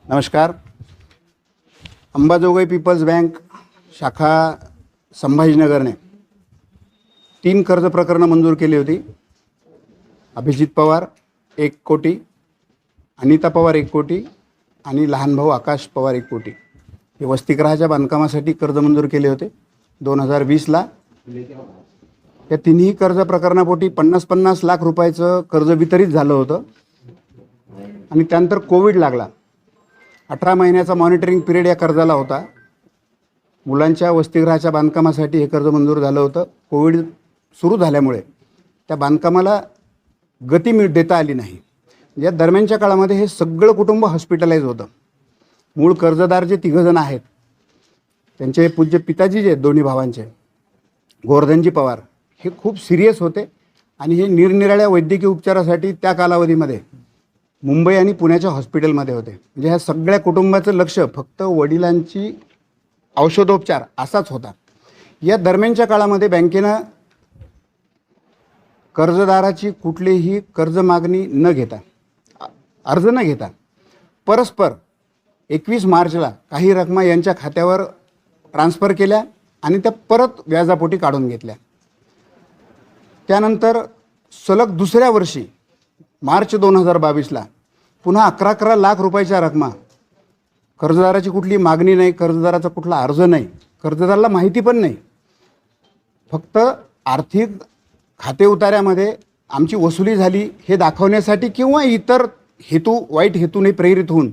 नमस्कार. Ambajogai people's bank शाखा संभाजीनगरने 3 कर्ज प्रकरणं मंजूर केली होती. अभिजित पवार 1 कोटी, अनिता पवार 1 कोटी आणि लहान भाऊ आकाश पवार 1 कोटी हे वसतिगृहाच्या बांधकामासाठी कर्ज मंजूर केले होते 2020ला. या तिन्ही कर्ज प्रकरणापोटी 50-50 लाख रुपयाचं कर्ज वितरित झालं होतं आणि त्यानंतर कोविड लागला. 18 महिन्याचा मॉनिटरिंग पिरियड या कर्जाला होता. मुलांच्या वसतिगृहाच्या बांधकामासाठी हे कर्ज मंजूर झालं होतं. कोविड सुरू झाल्यामुळे त्या बांधकामाला गती देता आली नाही. या दरम्यानच्या काळामध्ये हे सगळं कुटुंब हॉस्पिटलाइज होतं. मूळ कर्जदार जे 3 जण आहेत त्यांचे पूज्य पिताजी जे दोन्ही भावांचे गोवर्धनजी पवार हे खूप सिरियस होते आणि हे निरनिराळ्या वैद्यकीय उपचारासाठी त्या कालावधीमध्ये मुंबई आणि पुण्याच्या हॉस्पिटलमध्ये होते. म्हणजे ह्या सगळ्या कुटुंबाचं लक्ष फक्त वडिलांची औषधोपचार असाच होता. या दरम्यानच्या काळामध्ये बँकेनं कर्जदाराची कुठलीही कर्ज मागणी न घेता, अर्ज न घेता परस्पर 21 मार्चला काही रकमा यांच्या खात्यावर ट्रान्स्फर केल्या आणि त्या परत व्याजापोटी काढून घेतल्या. त्यानंतर सलग दुसऱ्या वर्षी मार्च 2022ला पुन्हा 11 लाख रुपयाच्या रकमा, कर्जदाराची कुठली मागणी नाही, कर्जदाराचा कुठला अर्ज नाही, कर्जदाराला माहिती पण नाही, फक्त आर्थिक खाते उतार्यामध्ये आमची वसुली झाली हे दाखवण्यासाठी किंवा इतर हेतू वाईट हेतूने प्रेरित होऊन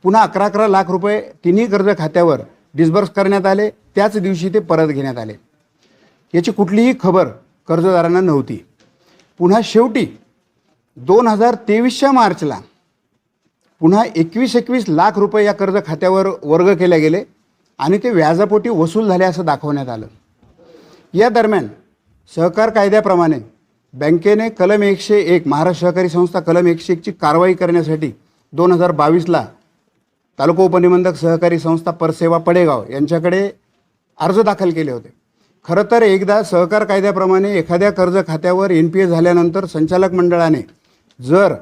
पुन्हा 11 लाख रुपये तिन्ही कर्ज खात्यावर डिस्बर्स करण्यात आले. त्याच दिवशी ते परत घेण्यात आले. याची कुठलीही खबर कर्जदारांना नव्हती. पुन्हा शेवटी 2023च्या मार्चला पुन्हा 21 लाख रुपये या कर्ज खात्यावर वर्ग केले गेले आणि ते व्याजापोटी वसूल झाले असं दाखवण्यात आलं. या दरम्यान सहकार कायद्याप्रमाणे बँकेने कलम 101 महाराष्ट्र सहकारी संस्था कलम 101 ची कारवाई करण्यासाठी 2022ला तालुका उपनिबंधक सहकारी संस्था परसेवा पडेगाव यांच्याकडे अर्ज दाखल केले होते. खरं तर एकदा सहकार कायद्याप्रमाणे एखाद्या कर्ज खात्यावर NPA झाल्यानंतर संचालक मंडळाने जर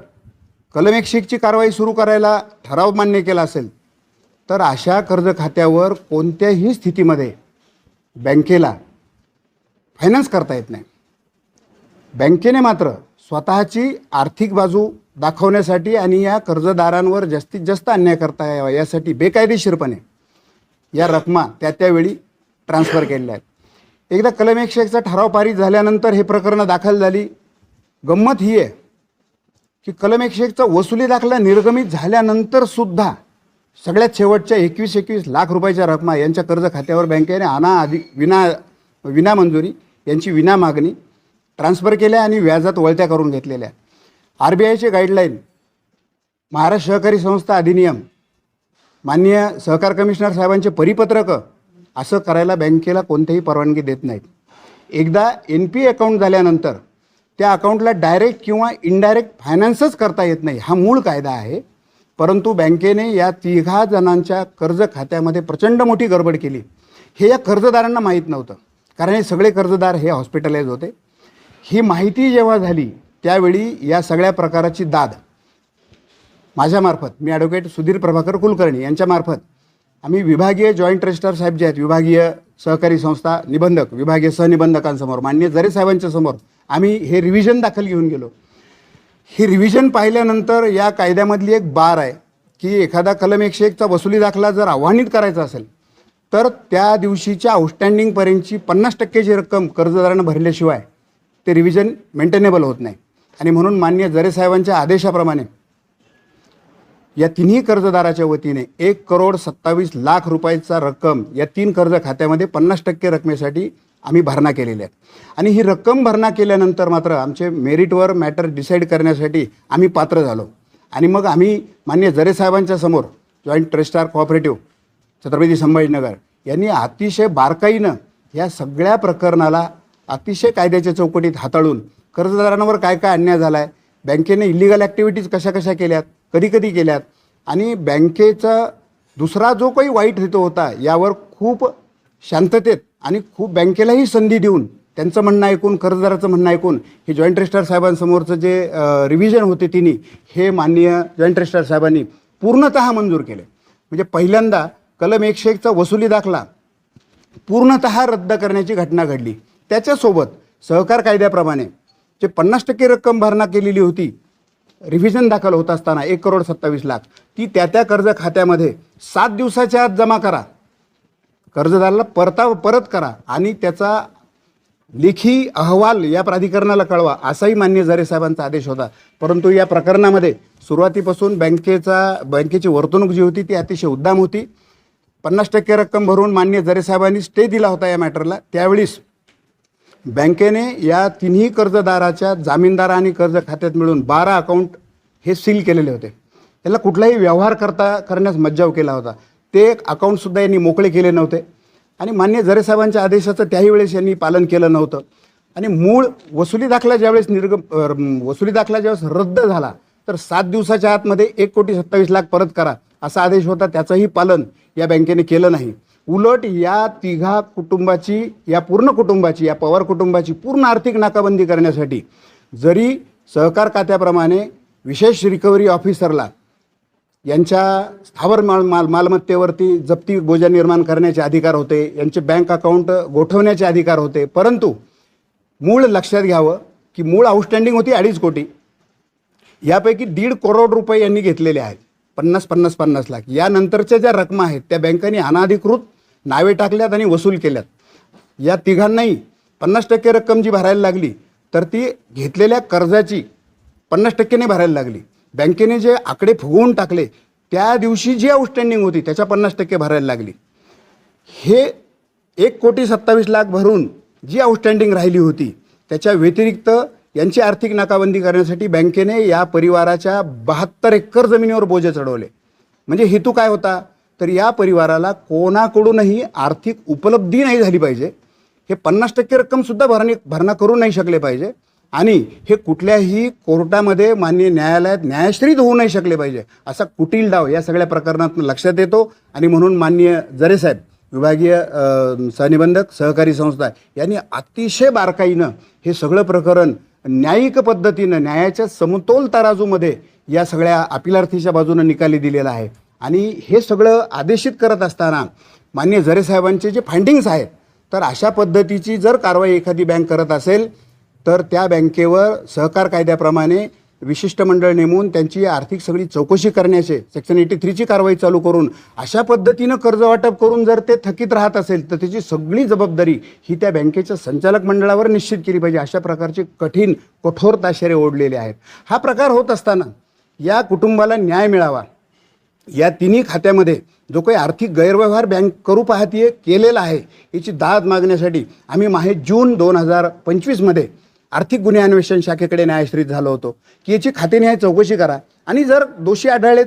कलम 101 ची कारवाई सुरू करायला ठराव मान्य केला असेल तर अशा कर्ज खात्यावर कोणत्याही स्थितीमध्ये बँकेला फायनान्स करता येत नाही. बँकेने मात्र स्वतःची आर्थिक बाजू दाखवण्यासाठी आणि या कर्जदारांवर जास्तीत जास्त अन्याय करता यावा यासाठी बेकायदेशीरपणे या रकमा त्यावेळी ट्रान्स्फर केलेल्या आहेत. एकदा कलम 101 चा ठराव पारित झाल्यानंतर हे प्रकरणं दाखल झाली. गंमत ही आहे की कलम 101 चा वसुली दाखला निर्गमित झाल्यानंतर सुद्धा सगळ्यात शेवटच्या 21 लाख रुपयाच्या रकमा यांच्या कर्ज खात्यावर बँकेने विना मंजुरी यांची विना मागणी ट्रान्स्फर केल्या आणि व्याजात वळत्या करून घेतलेल्या. RBIचे गाईडलाईन, महाराष्ट्र सहकारी संस्था अधिनियम, माननीय सहकार कमिशनर साहेबांचे परिपत्रक असं करायला बँकेला कोणतीही परवानगी देत नाहीत. एकदा NPA अकाउंट झाल्यानंतर त्या अकाउंटला डायरेक्ट किंवा इनडायरेक्ट फायनान्सच करता येत नाही, हा मूळ कायदा आहे. परंतु बँकेने या 3 जणांच्या कर्ज खात्यामध्ये प्रचंड मोठी गडबड केली. हे या कर्जदारांना माहीत नव्हतं, कारण हे सगळे कर्जदार हे हॉस्पिटलाइज होते. ही माहिती जेव्हा झाली त्यावेळी या सगळ्या प्रकाराची दाद माझ्यामार्फत, मी ॲडव्होकेट सुधीर प्रभाकर कुलकर्णी यांच्यामार्फत आम्ही विभागीय जॉईंट रजिस्ट्रार साहेब जे आहेत, विभागीय सहकारी संस्था निबंधक, विभागीय सहनिबंधकांसमोर, माननीय जरे साहेबांच्या समोर आम्ही हे रिव्हिजन दाखल घेऊन गेलो. ही रिव्हिजन पाहिल्यानंतर या कायद्यामधली एक बार आहे की एखादा कलम 101 चा वसुली दाखला जर आव्हानित करायचा असेल तर त्या दिवशीच्या आउटस्टँडिंगपर्यंतची 50% रक्कम कर्जदारानं भरल्याशिवाय ते रिव्हिजन मेंटेनेबल होत नाही. आणि म्हणून माननीय जरे साहेबांच्या आदेशाप्रमाणे या तिन्ही कर्जदाराच्या वतीने 1,27,00,000 रुपयाचा रक्कम या 3 कर्ज खात्यामध्ये 50% रकमेसाठी आम्ही भरणा केलेल्या आहेत. आणि ही रक्कम भरणा केल्यानंतर मात्र आमचे मेरिटवर मॅटर डिसाईड करण्यासाठी आम्ही पात्र झालो. आणि मग आम्ही माननीय जरे साहेबांच्या समोर joint registrar cooperative Chhatrapati Sambhajinagar यांनी अतिशय बारकाईनं या सगळ्या प्रकरणाला अतिशय कायद्याच्या चौकटीत हाताळून कर्जदारांवर काय काय अन्याय झाला आहे, बँकेने इलिगल ॲक्टिव्हिटीज कशा केल्यात, कधी केल्यात, आणि बँकेचा दुसरा जो काही वाईट हेतू होता यावर खूप शांततेत आणि खूप बँकेलाही संधी देऊन त्यांचं म्हणणं ऐकून, कर्जदाराचं म्हणणं ऐकून हे जॉईंट रजिस्ट्रार साहेबांसमोरचं जे रिव्हिजन होते तिन्ही हे माननीय जॉईंट रजिस्ट्रार साहेबांनी पूर्णतः मंजूर केले. म्हणजे पहिल्यांदा कलम 101चा वसुली दाखला पूर्णतः रद्द करण्याची घटना घडली. त्याच्यासोबत सहकार कायद्याप्रमाणे जे 50% रक्कम भरणा केलेली होती, रिव्हिजन दाखल होत असताना 1,27,00,000 ती त्या कर्ज खात्यामध्ये 7 दिवसाच्या आत जमा करा, कर्जदाराला परत करा आणि त्याचा लेखी अहवाल या प्राधिकरणाला कळवा, असाही मान्य झरे साहेबांचा आदेश होता. परंतु या प्रकरणामध्ये सुरुवातीपासून बँकेची वर्तणूक जी होती ती अतिशय उद्दाम होती. 50% रक्कम भरून मान्य झरे साहेबांनी स्टे दिला होता या मॅटरला. त्यावेळीस बँकेने या तिन्ही कर्जदाराच्या जामीनदार आणि कर्ज खात्यात मिळून 12 अकाउंट हे सील केलेले होते. त्याला कुठलाही व्यवहार करण्यास मज्जाव केला होता. ते अकाउंटसुद्धा यांनी मोकळे केले नव्हते आणि मान्य झरे साहेबांच्या आदेशाचं त्याही वेळेस यांनी पालन केलं नव्हतं. आणि मूळ वसुली दाखला ज्यावेळेस रद्द झाला तर 7 दिवसाच्या आतमध्ये 1,27,00,000 परत करा असा आदेश होता. त्याचंही पालन या बँकेने केलं नाही. उलट या तिघा कुटुंबाची, या पूर्ण कुटुंबाची, या पवार कुटुंबाची पूर्ण आर्थिक नाकाबंदी करण्यासाठी जरी सहकार खात्याप्रमाणे विशेष रिकव्हरी ऑफिसरला यांच्या स्थावर मालमत्तेवरती जप्ती बोजा निर्माण करण्याचे अधिकार होते, यांचे बँक अकाउंट गोठवण्याचे अधिकार होते, परंतु मूळ लक्षात घ्यावं की मूळ आउटस्टँडिंग होती 2.5 कोटी. यापैकी 1.5 करोड रुपये यांनी घेतलेले आहेत, 50 लाख. यानंतरच्या ज्या रकमा आहेत त्या बँकांनी अनाधिकृत नावे टाकल्यात आणि वसूल केल्यात. या तिघांनाही 50% रक्कम जी भरायला लागली तर ती घेतलेल्या कर्जाची 50% भरायला लागली. बँकेने जे आकडे फुगवून टाकले त्या दिवशी जी आउटस्टँडिंग होती त्याच्या 50% भरायला लागली. हे 1,27,00,000 भरून जी आउटस्टँडिंग राहिली होती त्याच्या व्यतिरिक्त यांची आर्थिक नाकाबंदी करण्यासाठी बँकेने या परिवाराच्या 72 एकर जमिनीवर बोजे चढवले. म्हणजे हेतू काय होता तर या परिवाराला कोणाकडूनही आर्थिक उपलब्धी नाही झाली पाहिजे, हे 50% रक्कमसुद्धा भरणा करू नाही शकले पाहिजे आणि हे कुठल्याही कोर्टामध्ये मान्य न्यायालयात न्यायश्रीत होऊ नाही शकले पाहिजे, असा कुटील डाव या सगळ्या प्रकरणातून लक्षात येतो. आणि म्हणून मान्य झरे साहेब, विभागीय सहनिबंधक सहकारी संस्था यांनी अतिशय बारकाईनं हे सगळं प्रकरण न्यायिक पद्धतीनं न्यायाच्या समतोल तराजूमध्ये या सगळ्या अपिलार्थीच्या बाजूनं निकाली दिलेला आहे. आणि हे सगळं आदेशित करत असताना मान्य झरे साहेबांचे जे फाइंडिंग्स आहेत तर अशा पद्धतीची जर कारवाई एखादी बँक करत असेल तर त्या बँकेवर सहकार कायद्याप्रमाणे विशिष्ट मंडळ नेमून त्यांची आर्थिक सगळी चौकशी करण्याचे सेक्शन 83ची कारवाई चालू करून अशा पद्धतीनं कर्ज वाटप करून जर ते थकीत राहत असेल तर त्याची सगळी जबाबदारी ही त्या बँकेच्या संचालक मंडळावर निश्चित केली पाहिजे. अशा प्रकारचे कठोर ताशेरे ओढलेले आहेत. हा प्रकार होत असताना या कुटुंबाला न्याय मिळावा, या तिन्ही खात्यामध्ये जो काही आर्थिक गैरव्यवहार बँक करू पाहतीये केलेला आहे याची दाद मागण्यासाठी आम्ही जून 2025मध्ये आर्थिक गुन्हे अन्वेषण शाखेकडे न्यायाश्रित झालो होतो की याची खातेनिहाय चौकशी करा आणि जर दोषी आढळलेत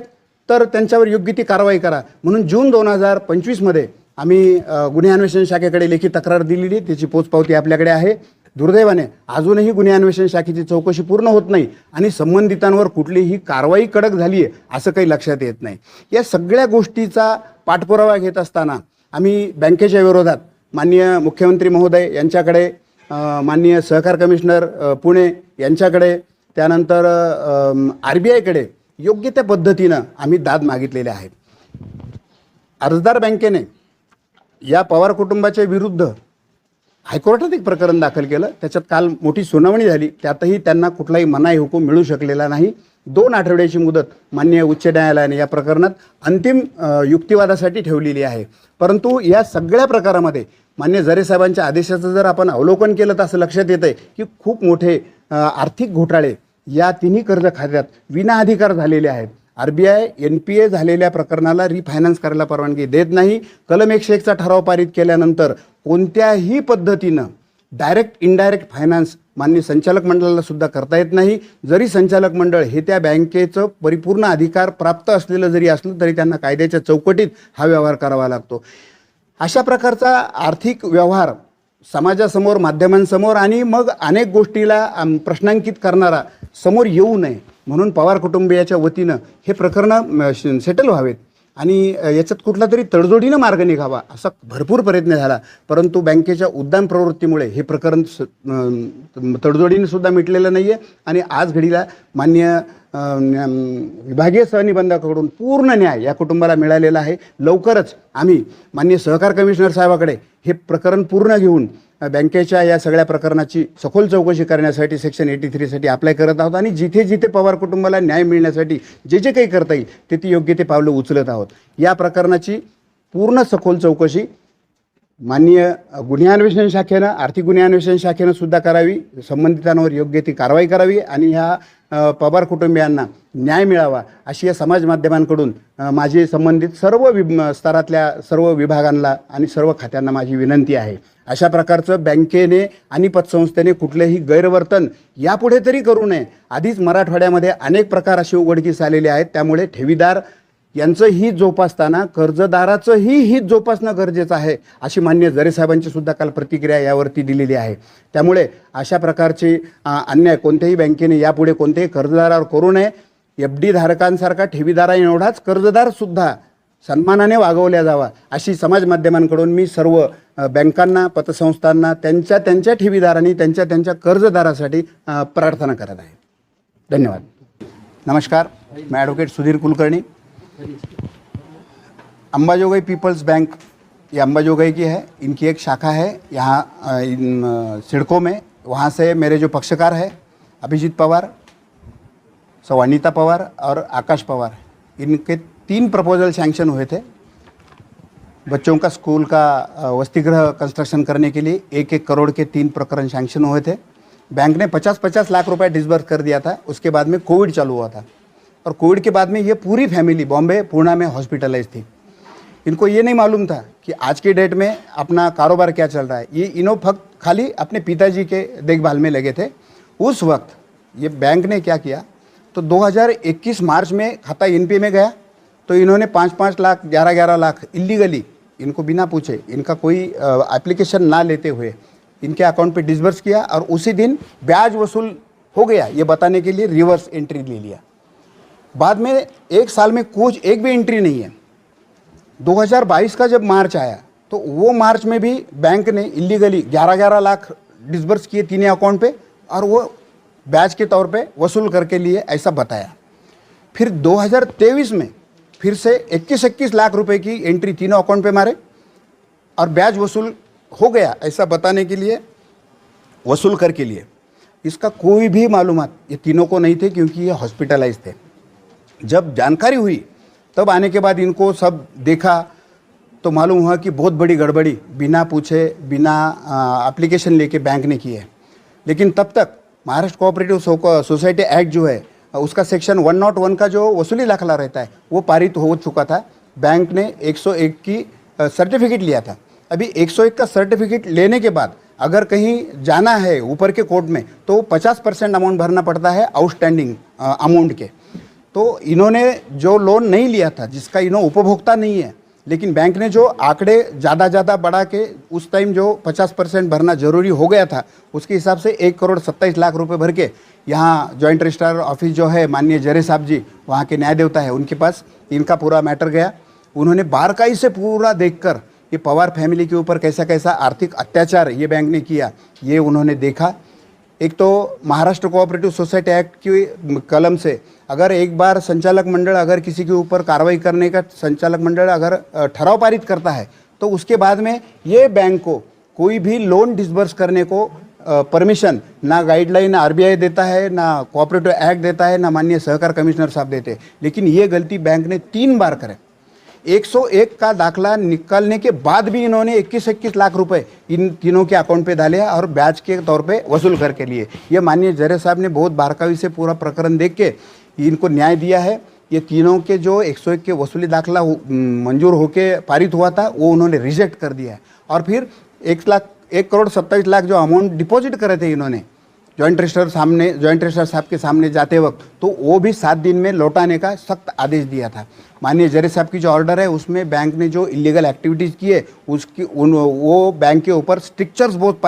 तर त्यांच्यावर योग्य ती कारवाई करा. म्हणून जून 2025मध्ये आम्ही गुन्हे अन्वेषण शाखेकडे लेखी तक्रार दिलेली, त्याची पोचपावती आपल्याकडे आहे. दुर्दैवाने अजूनही गुन्हे अन्वेषण शाखेची चौकशी पूर्ण होत नाही आणि संबंधितांवर कुठलीही कारवाई कडक झाली आहे असं काही लक्षात येत नाही. या सगळ्या गोष्टीचा पाठपुरावा घेत असताना आम्ही बँकेच्या विरोधात माननीय मुख्यमंत्री महोदय यांच्याकडे, माननीय सहकार कमिशनर पुणे यांच्याकडे, त्यानंतर RBIकडे योग्य त्या पद्धतीनं आम्ही दाद मागितलेल्या आहेत. अर्जदार बँकेने या पवार कुटुंबाच्या विरुद्ध हायकोर्टात एक प्रकरण दाखल केलं. त्याच्यात काल मोठी सुनावणी झाली. त्यातही त्यांना कुठलाही मनाई हुकूम मिळू शकलेला नाही. 2 आठवड्याची मुदत माननीय उच्च न्यायालयाने या प्रकरणात अंतिम युक्तिवादासाठी ठेवलेली आहे. परंतु या सगळ्या प्रकारामध्ये मान्य झरे साहेबांच्या आदेशाचं जर आपण अवलोकन केलं तर असं लक्षात येतं की खूप मोठे आर्थिक घोटाळे या तिन्ही कर्ज खात्यात विनाअधिकार झालेले आहेत. RBI NPA झालेल्या प्रकरणाला रिफायनान्स करायला परवानगी देत नाही. कलम 101चा ठराव पारित केल्यानंतर कोणत्याही पद्धतीनं डायरेक्ट इनडायरेक्ट फायनान्स माननीय संचालक मंडळाला सुद्धा करता येत नाही. जरी संचालक मंडळ हे त्या बँकेचं परिपूर्ण अधिकार प्राप्त असलेलं जरी असलं तरी त्यांना कायद्याच्या चौकटीत हा व्यवहार करावा लागतो. अशा प्रकारचा आर्थिक व्यवहार समाजासमोर, माध्यमांसमोर आणि मग अनेक गोष्टीला प्रश्नांकित करणारा समोर येऊ नये म्हणून पवार कुटुंबियाच्या वतीनं हे प्रकरणं सेटल व्हावेत आणि याच्यात कुठला तरी तडजोडीनं मार्ग निघावा असा भरपूर प्रयत्न झाला, परंतु बँकेच्या उद्दाम प्रवृत्तीमुळे हे प्रकरण तडजोडीने सुद्धा मिटलेलं नाही आहे. आणि आज घडीला मान्य विभागीय सहनिबंधाकडून पूर्ण न्याय या कुटुंबाला मिळालेला आहे. लवकरच आम्ही माननीय सहकार कमिशनर साहेबाकडे हे प्रकरण पूर्ण घेऊन बँकेच्या या सगळ्या प्रकरणाची सखोल चौकशी करण्यासाठी सेक्शन 83साठी अप्लाय करत आहोत. आणि जिथे जिथे पवार कुटुंबाला न्याय मिळण्यासाठी जे जे काही करता येईल ते योग्य ते पावलं उचलत आहोत. या प्रकरणाची पूर्ण सखोल चौकशी माननीय गुन्हे अन्वेषण शाखेनं, आर्थिक गुन्हे अन्वेषण शाखेनं सुद्धा करावी, संबंधितांवर योग्य ती कारवाई करावी आणि ह्या पवार कुटुंबियांना न्याय मिळावा अशी या समाज माध्यमांकडून माझी संबंधित सर्व स्तरातल्या सर्व विभागांना आणि सर्व खात्यांना माझी विनंती आहे. अशा प्रकारचं बँकेने आणि पतसंस्थेने कुठलेही गैरवर्तन यापुढे तरी करू नये. आधीच मराठवाड्यामध्ये अनेक प्रकार असे उघडकीस आलेले आहेत. त्यामुळे ठेवीदार यांचं हित जोपासताना कर्जदाराचंही हित जोपासणं गरजेचं आहे अशी माननीय जरे साहेबांची सुद्धा काल प्रतिक्रिया यावरती दिलेली आहे. त्यामुळे अशा प्रकारचे अन्याय कोणत्याही बँकेने यापुढे कोणत्याही कर्जदारावर करू नये. FD धारकांसारखा ठेवीदाराएवढाच कर्जदारसुद्धा सन्मानाने वागवल्या जावा अशी समाज माध्यमांकडून मी सर्व बँकांना, पतसंस्थांना, त्यांच्या ठेवीदारांनी त्यांच्या कर्जदारासाठी प्रार्थना करत आहे. धन्यवाद. नमस्कार, मैं advocate Sudhir Kulkarni. Ambajogai people's bank ये अंबाजोगाई की है. इनकी एक शाखा है यहाँ सिडको में. वहाँ से मेरे जो पक्षकार है अभिजीत पवार, अनीता पवार और आकाश पवार, इनके 3 प्रपोजल सैंक्शन हुए थे बच्चों का स्कूल का वसतिगृह कंस्ट्रक्शन करने के लिए. 1-1 करोड़ के 3 प्रकरण सैंक्शन हुए थे. बैंक ने 50-50 लाख रुपए डिसबर्स कर दिया था. उसके बाद में कोविड चालू हुआ था और कोविड के बाद में ये पूरी फैमिली बॉम्बे, पूना में हॉस्पिटलाइज थी. इनको ये नहीं मालूम था कि आज की डेट में अपना कारोबार क्या चल रहा है. ये इन्हों फक्त खाली अपने पिताजी के देखभाल में लगे थे. उस वक्त ये बैंक ने क्या किया, तो 2021 मार्च में खाता NPA में गया तो इन्होंने 5-5 लाख, 11-11 लाख इलीगली, इनको बिना पूछे, इनका कोई एप्लीकेशन ना लेते हुए इनके अकाउंट पे डिसबर्स किया और उसी दिन ब्याज वसूल हो गया ये बताने के लिए रिवर्स एंट्री ले लिया. बाद में 1 साल में कुछ एक भी एंट्री नहीं है. 2022 का जब मार्च आया तो वो मार्च में भी बैंक ने इलीगली 11-11 लाख डिसबर्स किए तीनों अकाउंट पे और वो ब्याज के तौर पे वसूल करके लिए ऐसा बताया. फिर 2023 में फिर से 21-21 लाख रुपए की एंट्री तीनों अकाउंट पे मारे और ब्याज वसूल हो गया ऐसा बताने के लिए, वसूल करके लिए. इसका कोई भी मालूमात ये तीनों को नहीं थे क्योंकि ये हॉस्पिटलाइज थे. जब जानकारी हुई तब आने के बाद इनको सब देखा तो मालूम हुआ कि बहुत बड़ी गड़बड़ी बिना पूछे, बिना एप्लीकेशन लेके बैंक ने की है. लेकिन तब तक महाराष्ट्र कोऑपरेटिव सोसाइटी एक्ट जो है उसका सेक्शन 101 का जो वसूली दाखला रहता है वो पारित हो चुका था. बैंक ने 101 की सर्टिफिकेट लिया था. अभी 101 का सर्टिफिकेट लेने के बाद अगर कहीं जाना है ऊपर के कोर्ट में तो 50% अमाउंट भरना पड़ता है आउटस्टैंडिंग अमाउंट के. तो इन्होंने जो लोन नहीं लिया था, जिसका इन्हों उपभोक्ता नहीं है, लेकिन बैंक ने जो आंकड़े ज़्यादा बढ़ा के उस टाइम जो 50% भरना जरूरी हो गया था उसके हिसाब से 1,27 लाख रुपए भर के यहाँ जॉइंट रजिस्ट्रार ऑफिस जो है माननीय जरे साहब जी वहाँ के न्याय देवता है उनके पास इनका पूरा मैटर गया. उन्होंने बारकाई से पूरा देखकर ये पवार फैमिली के ऊपर कैसा कैसा आर्थिक अत्याचार ये बैंक ने किया ये उन्होंने देखा. एक तो महाराष्ट्र कोऑपरेटिव सोसाइटी एक्ट की कलम से अगर एक बार संचालक मंडल अगर किसी के ऊपर कार्रवाई करने का संचालक मंडल अगर ठराव पारित करता है तो उसके बाद में ये बैंक को कोई भी लोन डिसबर्स करने को परमिशन ना गाइडलाइन RBI देता है, ना कोऑपरेटिव एक्ट देता है, ना माननीय सहकार कमिश्नर साहब देते. लेकिन ये गलती बैंक ने 3 बार करे. 101 का दाखला निकालने के बाद भी इन्होंने 21-21 लाख रुपए इन तीनों के अकाउंट पे डाले और ब्याज के तौर पे वसूल करके लिए. ये माननीय जरे साहब ने बहुत बारकाई से पूरा प्रकरण देख के इनको न्याय दिया है. ये तीनों के जो 101 के वसूली दाखला मंजूर होके पारित हुआ था वो उन्होंने रिजेक्ट कर दिया है. और फिर 1,27 लाख जो अमाउंट डिपॉजिट करे थे इन्होंने जॉइंट रजिस्ट्रार साहब के सामने जाते वक्त, तो वो भी 7 दिन में लौटाने का सख्त आदेश दिया था। माननीय जरे साहब की जो ऑर्डर है उसमें बैंक ने जो इलीगल एक्टिविटीज़ की है उसकी वो बैंक के ऊपर स्ट्रिक्चर्स बहुत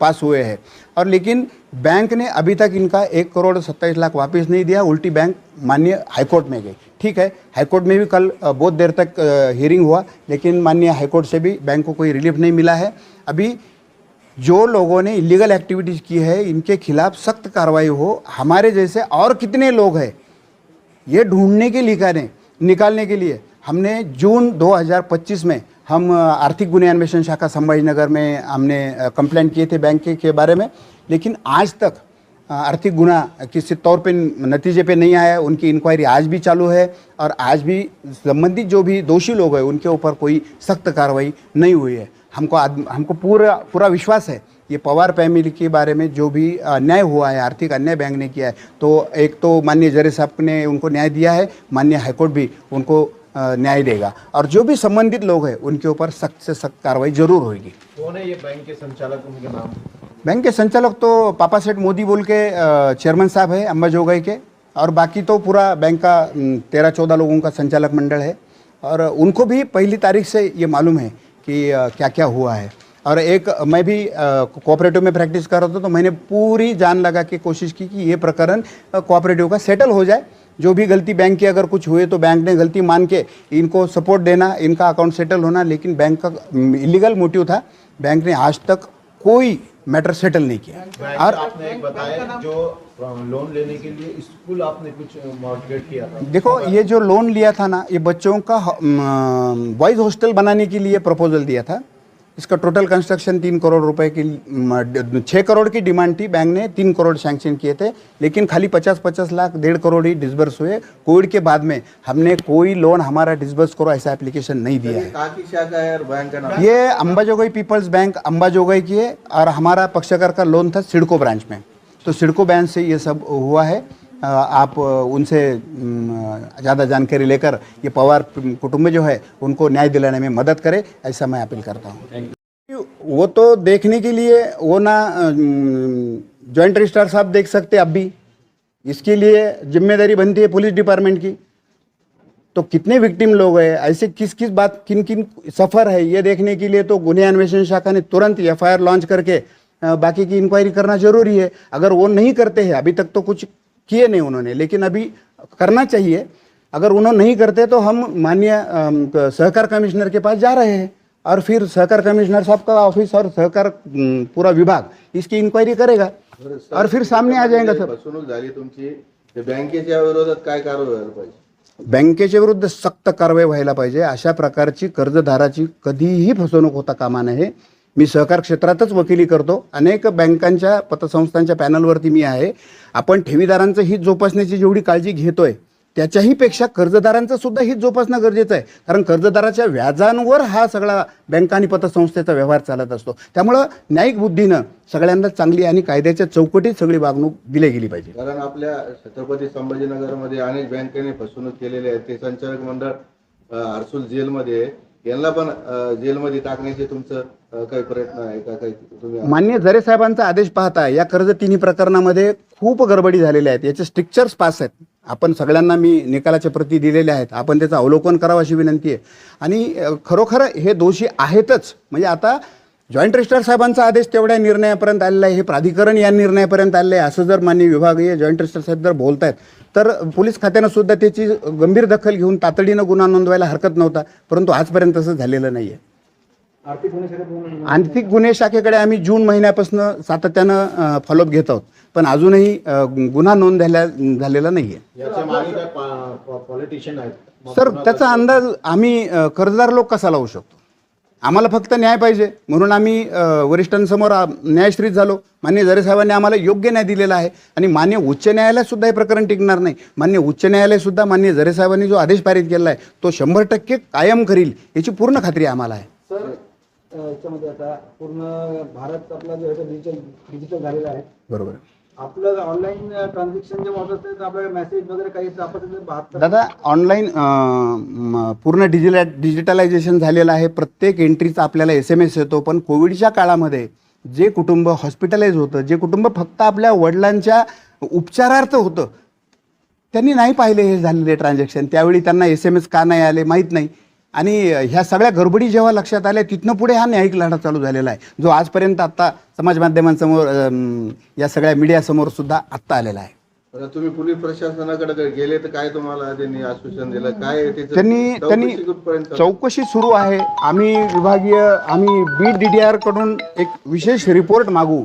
पास हुए हैं, और लेकिन बैंक ने अभी तक इनका 1,27,00,000 वापस नहीं दिया। उल्टी बैंक माननीय हाईकोर्ट में गई। ठीक है, हाईकोर्ट में भी कल बहुत देर तक हियरिंग हुआ, लेकिन माननीय हाईकोर्ट से भी बैंक को कोई रिलीफ नहीं मिला है। अभी जो लोगों ने इलीगल एक्टिविटीज़ की है इनके खिलाफ सख्त कार्रवाई हो। हमारे जैसे और कितने लोग हैं ये ढूंढने के लिए निकालने के लिए हमने जून 2025 में हम आर्थिक गुन्हे अन्वेषण शाखा संभाजीनगर में हमने कंप्लेंट किए थे बैंक के बारे में, लेकिन आज तक आर्थिक गुना किसी तौर पे नतीजे पे नहीं आया। उनकी इंक्वायरी आज भी चालू है और आज भी संबंधित जो भी दोषी लोग हैं उनके ऊपर कोई सख्त कार्रवाई नहीं हुई है। हमको पूरा विश्वास है ये पवार फैमिली के बारे में जो भी अन्याय हुआ है, आर्थिक अन्याय बैंक ने किया है, तो एक तो माननीय जरे साहब ने उनको न्याय दिया है, माननीय हाईकोर्ट भी उनको न्याय देगा, और जो भी संबंधित लोग हैं उनके ऊपर सख्त से सख्त कार्रवाई जरूर होगी। कौन है ये बैंक के संचालक, उनके नाम? बैंक के संचालक तो पापा सेठ मोदी बोल के चेयरमैन साहब है अंबाजोगाई के, और बाकी तो पूरा बैंक का 13-14 लोगों का संचालक मंडल है, और उनको भी पहली तारीख से ये मालूम है कि क्या क्या हुआ है। और एक मैं भी कोऑपरेटिव में प्रैक्टिस कर रहा था, तो मैंने पूरी जान लगा के कोशिश की कि ये प्रकरण कोऑपरेटिव का सेटल हो जाए। जो भी गलती बैंक की अगर कुछ हुए तो बैंक ने गलती मान के इनको सपोर्ट देना, इनका अकाउंट सेटल होना, लेकिन बैंक का इलीगल मोटिव था। बैंक ने आज तक कोई मैटर सेटल नहीं किया। और आपने एक बताया जो लोन लेने के लिए स्कूल आपने कुछ मॉर्गेज किया था। देखो, ये जो लोन लिया था ना, ये बच्चों का बॉयज़ हॉस्टल बनाने के लिए प्रपोजल दिया था। इसका टोटल कंस्ट्रक्शन 3 करोड़ रुपए की 6 करोड़ की डिमांड थी, बैंक ने 3 करोड़ सैंक्शन किए थे, लेकिन खाली 50-50 लाख 1.5 करोड़ ही डिसबर्स हुए। कोविड के बाद में हमने कोई लोन हमारा डिसबर्स करो ऐसा एप्लीकेशन नहीं दिया है। कहाँ की शाखा है और बैंक का नाम? ये अंबाजोगाई पीपल्स बैंक अंबाजोगाई की है, और हमारा पक्षकार का लोन था सिडको ब्रांच में, तो सिडको बैंक से ये सब हुआ है। आप उनसे ज़्यादा जानकारी लेकर ये पवार कुटुंब जो है उनको न्याय दिलाने में मदद करे, ऐसा मैं अपील करता हूँ। वो तो देखने के लिए वो ना जॉइंट रजिस्ट्रार साहब देख सकते अब भी, इसके लिए जिम्मेदारी बनती है पुलिस डिपार्टमेंट की। तो कितने विक्टिम लोग हैं, ऐसे किस बात किन सफ़र है, ये देखने के लिए तो गुन्हे अन्वेषण शाखा ने तुरंत FIR लॉन्च करके बाकी की इंक्वायरी करना जरूरी है। अगर वो नहीं करते हैं, अभी तक तो कुछ किए नहीं उन्होंने, लेकिन अभी करना चाहिए। अगर उन्होंने नहीं करते तो हम माननीय सहकार कमिश्नर के पास जा रहे हैं, और फिर सहकार कमिश्नर साहब का ऑफिस और सहकार पूरा विभाग इसकी इंक्वायरी करेगा, और फिर सामने आ जाएगा सब। फसवणूक झाली तुमची, बँकेच्या विरोधात काय कारवाई व्हायला पाहिजे? बँकेच्या विरुद्ध सक्त कारवाई व्हायला पाहिजे। अशा प्रकारची कर्जदाराची कधीही फसवणूक होता कामा नये। मी सहकार क्षेत्रातच वकिली करतो, अनेक बँकांच्या पतसंस्थांच्या पॅनलवरती मी आहे। आपण ठेवीदारांचं हित जोपासण्याची जेवढी काळजी घेतोय त्याच्याही पेक्षा कर्जदारांचं सुद्धा हित जोपासणं गरजेचं आहे, कारण कर्जदाराच्या व्याजांवर हा सगळा बँका आणि पतसंस्थेचा व्यवहार चालत असतो। त्यामुळं न्यायिक बुद्धीनं सगळ्यांना चांगली आणि कायद्याच्या चौकटीत सगळी वागणूक दिली गेली पाहिजे। कारण आपल्या छत्रपती संभाजीनगरमध्ये अनेक बँकेने फसवणूक केलेली आहे, ते संचालक मंडळ हर्सुल जेलमध्ये आहे, यांना पण जेलमध्ये टाकण्याचे तुमचं काही प्रयत्न आहे का? काही तुम्ही माननीय जरे साहेबांचा आदेश पाहता या कर्ज तिन्ही प्रकरणामध्ये खूप गडबडी झालेल्या आहेत, याचे स्ट्रिक्चर्स पास आहेत। आपण सगळ्यांना मी निकालाच्या प्रती दिलेल्या आहेत, आपण त्याचं अवलोकन करावं अशी विनंती आहे। आणि खरोखर हे दोषी आहेतच, म्हणजे आता जॉईंट रजिस्ट्रार साहेबांचा आदेश तेवढ्या निर्णयापर्यंत आलेला आहे, हे प्राधिकरण या निर्णयापर्यंत आलेलं आहे, असं जर माननीय विभागीय जॉईंट रजिस्ट्रार साहेब जर बोलत आहेत तर पोलीस खात्यानं सुद्धा त्याची गंभीर दखल घेऊन तातडीनं गुन्हा नोंदवायला हरकत नव्हता, परंतु आजपर्यंत तसं झालेलं नाही आहे। आर्थिक गुन्हे शाखेकडे आम्ही जून महिन्यापासून सातत्यानं फॉलोअप घेत आहोत, पण अजूनही गुन्हा नोंद झालेला नाही आहे। याच्या मागे काय पॉलिटिशियन आहेत सर, त्याचा अंदाज आम्ही कर्जदार लोक कसा लावू शकतो? आम्हाला फक्त न्याय पाहिजे म्हणून आम्ही वरिष्ठांसमोर न्यायश्रीत झालो। माननीय जरे साहेबांनी आम्हाला योग्य न्याय दिलेला आहे, आणि मान्य उच्च न्यायालयात सुद्धा हे प्रकरण टिकणार नाही। मान्य उच्च न्यायालय सुद्धा माननीय जरे साहेबांनी जो आदेश पारित केला आहे तो 100% कायम करील याची पूर्ण खात्री आम्हाला आहे। सर, याच्यामध्ये आता पूर्ण भारत आपला जो आहे डिजिटल झालेला आहे, बरोबर। आपलं ऑनलाईन ट्रान्झॅक्शन जे होत असते आपल्याला मेसेज वगैरे काही आपण दादा, ऑनलाईन पूर्ण डिजिटलायझेशन झालेलं आहे। प्रत्येक एंट्रीचा आपल्याला SMS येतो, पण कोविडच्या काळामध्ये जे कुटुंब हॉस्पिटलाइज होतं, जे कुटुंब फक्त आपल्या वडिलांच्या उपचारार्थ होतं, त्यांनी नाही पाहिले हे झालेले ट्रान्झॅक्शन. त्यावेळी त्यांना SMS का नाही आले माहीत नाही. आणि ह्या सगळ्या गडबडी जेव्हा लक्षात आल्या, तिथनं पुढे हा न्यायिक लढा चालू झालेला आहे, जो आजपर्यंत आत्ता समाज माध्यमांसमोर, या सगळ्या मीडियासमोर सुद्धा आत्ता आलेला आहे. आता तुम्ही पोलीस प्रशासनाकडे गेले तर काय तुम्हाला त्यांनी आश्वासन दिलं? काय आहे त्याचं? त्यांनी चौकशी कुठपर्यंत चालू? चौकशी सुरू आहे. आम्ही बीट DDR कडून एक विशेष रिपोर्ट मागू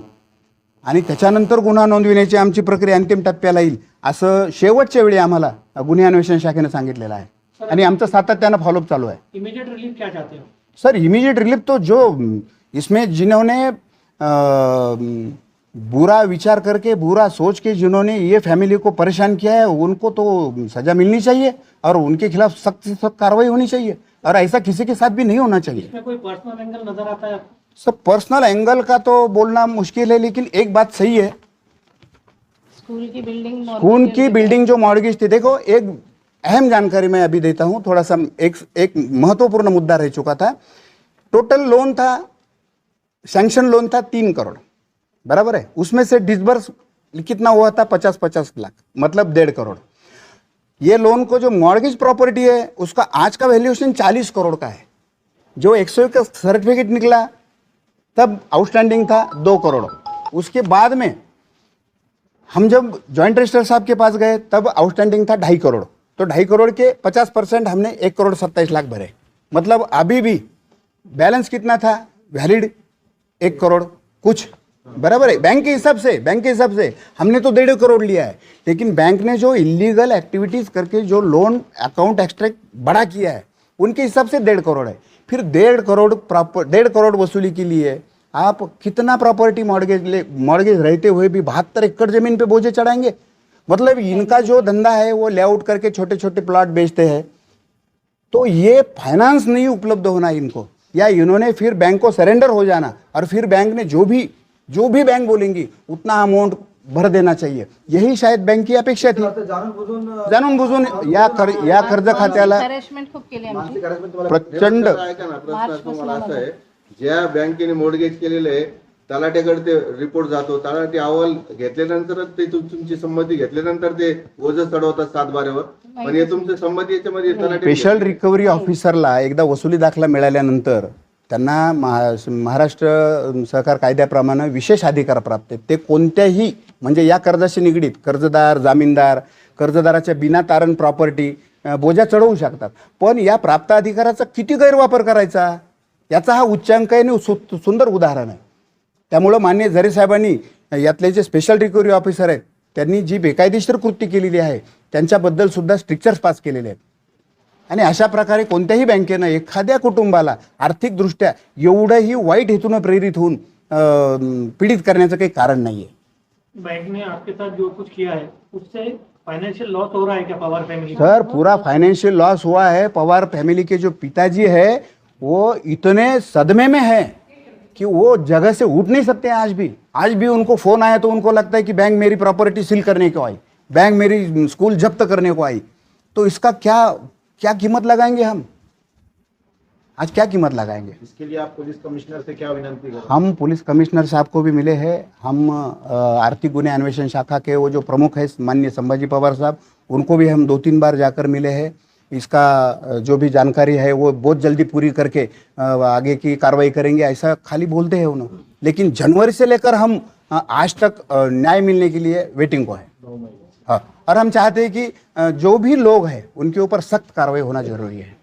आणि त्याच्यानंतर गुन्हा नोंदविण्याची आमची प्रक्रिया अंतिम टप्प्याला येईल, असं शेवटच्या वेळी आम्हाला गुन्हे अन्वेषण शाखेने सांगितलेलं आहे. आणि आमचं सातत्यानं फॉलोअप चालू है. इमीडिएट रिलीफ क्या चाहते हो? सर इमीडिएट रिलीफ तो जो इसमें जिन्होंने बुरा विचार करके, बुरा सोच के जिन्होंने ये फैमिली को परेशान किया है, उनको तो सज़ा मिलनी चाहिए और उनके खिलाफ सख्त से सख्त कार्रवाई होनी चाहिए, और ऐसा किसी के साथ भी नहीं होना चाहिए. इसमें कोई पर्सनल एंगल नजर आता है? सर पर्सनल एंगल का तो बोलना मुश्किल है, लेकिन एक बात सही है, स्कूल की बिल्डिंग जो मॉर्गेज थी, देखो एक अहम जानकारी मैं अभी देता हूँ, थोड़ा सा एक महत्वपूर्ण मुद्दा रह चुका था. टोटल लोन था, सैंक्शन लोन था 3 करोड़, बराबर है. उसमें से डिसबर्स कितना हुआ था? 50-50 लाख, मतलब 1.5 करोड़. ये लोन को जो मॉर्गेज प्रॉपर्टी है उसका आज का वैल्यूएशन 40 करोड़ का है. जो 101 का सर्टिफिकेट निकला तब आउटस्टैंडिंग था 2 करोड़. उसके बाद में हम जब जॉइंट रजिस्ट्रार साहब के पास गए तब आउटस्टैंडिंग था 2.5 करोड़. तो 2.5 करोड़ के 50% हमने 1 करोड़ 27 लाख भरे. मतलब अभी भी बैलेंस कितना था वैलिड? 1 करोड़ कुछ, बराबर है. बैंक के हिसाब से हमने तो 1.5 करोड़ लिया है, लेकिन बैंक ने जो इलीगल एक्टिविटीज़ करके जो लोन अकाउंट एक्सट्रैक्ट बड़ा किया है उनके हिसाब से 1.5 करोड़ है. फिर 1.5 करोड़ वसूली के लिए आप कितना प्रॉपर्टी मॉर्गेज रहते हुए भी 72 एकड़ जमीन पे बोझे चढ़ाएंगे? मतलब इनका जो धंधा है वो लेआउट करके छोटे छोटे प्लॉट बेचते हैं. तो ये फाइनेंस नहीं उपलब्ध होना इनको, या इन्होंने फिर बैंक को सरेंडर हो जाना और फिर बैंक ने जो भी बैंक बोलेंगी उतना अमाउंट भर देना चाहिए. यही शायद बैंक की अपेक्षा थी. जाणून बुजून या कर्ज खात्याला हॅरेसमेंट खूप केली आमची. प्रचंड ऐका ना, प्रश्न तुम्हाला असा आहे, ज्या बँकेने मोडगेज केलेलं आहे तलाट्याकडे ते रिपोर्ट जातो, तलाठी अहवाल घेतल्यानंतर ते तुमची संमती घेतल्यानंतर ते ओझं चढवतात 7/12वर. पण हे तुमची संमती याच्यामध्ये तलाठी स्पेशल रिकव्हरी ऑफिसरला एकदा वसुली दाखला मिळाल्यानंतर त्यांना महाराष्ट्र सहकार कायद्याप्रमाणे विशेष अधिकार प्राप्त आहेत. ते कोणत्याही म्हणजे या कर्जाशी निगडीत कर्जदार, जामीनदार, कर्जदाराच्या बिना तारण प्रॉपर्टी बोजा चढवू शकतात. पण या प्राप्त अधिकाराचा किती गैरवापर करायचा याचा हा उच्चांक आहे आणि सुंदर उदाहरण आहे. त्यामुळं माननीय झरे साहेबांनी यातले जे स्पेशल रिकव्हरी ऑफिसर आहेत त्यांनी जी बेकायदेशीर कृती केलेली आहे त्यांच्याबद्दल सुद्धा स्ट्रिक्चर्स पास केलेले आहेत. आणि अशा प्रकारे कोणत्याही बँकेनं एखाद्या कुटुंबाला आर्थिकदृष्ट्या एवढंही वाईट हेतून प्रेरित होऊन पीडित करण्याचं काही कारण नाही आहे. बैंक ने आपके साथ जो कुछ किया है उससे फाइनेंशियल लॉस हो रहा है क्या पवार फैमिली? सर पूरा फाइनेंशियल लॉस हुआ है. पवार फैमिली के जो पिताजी है वो इतने सदमे में है कि वो जगह से उठ नहीं सकते हैं. आज भी उनको फ़ोन आया तो उनको लगता है कि बैंक मेरी प्रॉपर्टी सील करने को आई, बैंक मेरी स्कूल जब्त करने को आई. तो इसका क्या कीमत लगाएंगे हम? आज क्या कीमत लगाएंगे? इसके लिए आप पुलिस कमिश्नर से क्या विनंती करें? हम पुलिस कमिश्नर साहब को भी मिले हैं. हम आर्थिक गुन्हे अन्वेषण शाखा के वो जो प्रमुख है माननीय संभाजी पवार साहब, उनको भी हम 2-3 बार जाकर मिले हैं. इसका जो भी जानकारी है वो बहुत जल्दी पूरी करके आगे की कार्रवाई करेंगे ऐसा खाली बोलते हैं उन्होंने. लेकिन जनवरी से लेकर हम आज तक न्याय मिलने के लिए वेटिंग को है. हाँ, और हम चाहते हैं कि जो भी लोग हैं उनके ऊपर सख्त कार्रवाई होना जरूरी है.